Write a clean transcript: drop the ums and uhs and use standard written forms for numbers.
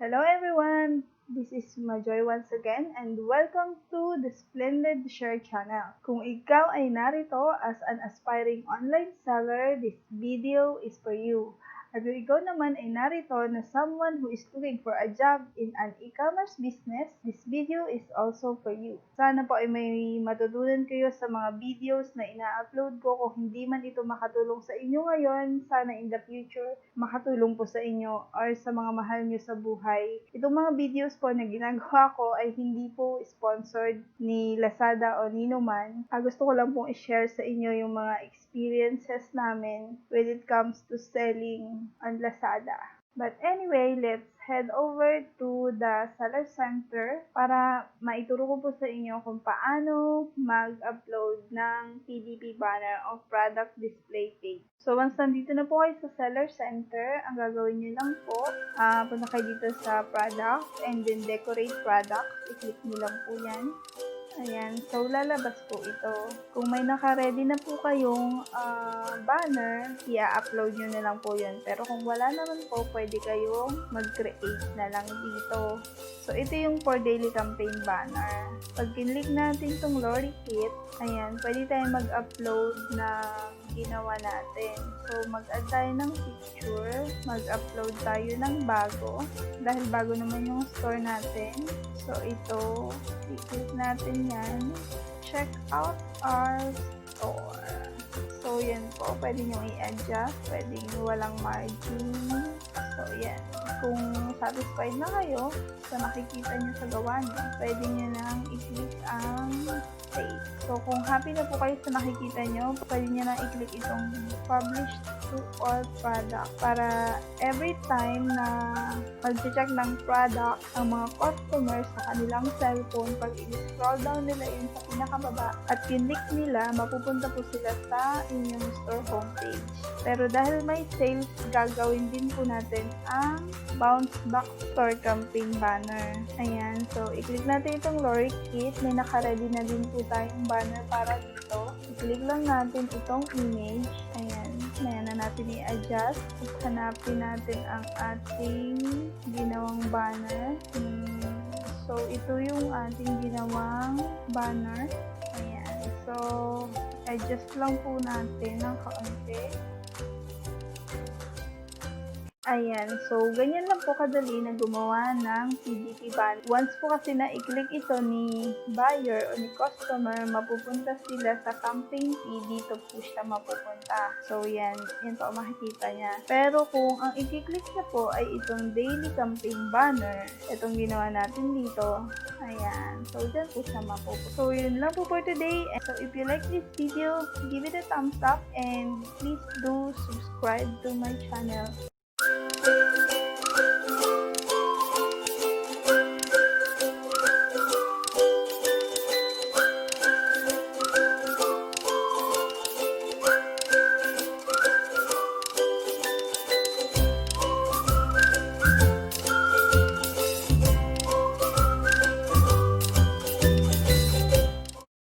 Hello everyone! This is Majoy once again and welcome to DSplendid Share channel. Kung ikaw ay narito as an aspiring online seller, this video is for you. At kung ikaw naman ay narito na someone who is looking for a job in an e-commerce business, this video is also for you. Sana po ay may matutunan kayo sa mga videos na ina-upload ko. Kung hindi man ito makatulong sa inyo ngayon, sana in the future makatulong po sa inyo or sa mga mahal nyo sa buhay. Itong mga videos po na ginagawa ko ay hindi po sponsored ni Lazada o nino man. Gusto ko lang pong i-share sa inyo yung mga experiences namin when it comes to selling on Lazada. But anyway, let's head over to the seller center para maituro ko po sa inyo kung paano mag-upload ng PDP Banner o Product Display Page. So once nandito na po kayo sa seller center, ang gagawin nyo lang po, punta kayo dito sa Product and then Decorate Product. I-click nyo lang po yan. Ayan, so lalabas po ito. Kung may naka-ready na po kayong banner, i-upload nyo na lang po yun. Pero kung wala naman po, pwede kayong mag-create na lang dito. So ito yung for daily campaign banner. Pag kinlik natin itong lorry kit, ayan, pwede tayong mag-upload na ginawa natin. So mag-add tayo ng picture, mag-upload tayo ng bago. Dahil bago naman yung store natin. So ito, i-click natin yan. Check out our store. So yan po, pwede nyo i-adjust, pwede walang margin. So yan, kung satisfied na kayo sa nakikita nyo sa gawa nyo, pwede nyo nang i-click ang save. So kung happy na po kayo sa nakikita nyo, pwede nyo nang i-click itong publish to all product para every time na mag-check ng product ang mga customers sa kanilang cellphone, pag i-scroll down nila yun sa pinakababa at click nila, mapupunta po sila sa inyong store homepage. Pero dahil may sales, gagawin din po natin ang bounce back store campaign banner. Ayan, so i-click natin itong lorry kit. May naka-ready na din po tayong banner para dito. I-click lang natin itong image. Ayan, na natin i-adjust. Hanapin natin ang ating ginawang banner. So ito yung ating ginawang banner. Ayan, so adjust lang po natin ng kaunti. Ayan, so ganyan lang po kadali na gumawa ng PDP Banner. Once po kasi na i-click ito ni buyer o ni customer, mapupunta sila sa campaign feed, dito po siya mapupunta. So yan po makikita niya. Pero kung ang i-click na po ay itong daily campaign banner, itong ginawa natin dito, ayan, so dyan po siya mapupunta. So yun lang po for today. So if you like this video, give it a thumbs up and please do subscribe to my channel.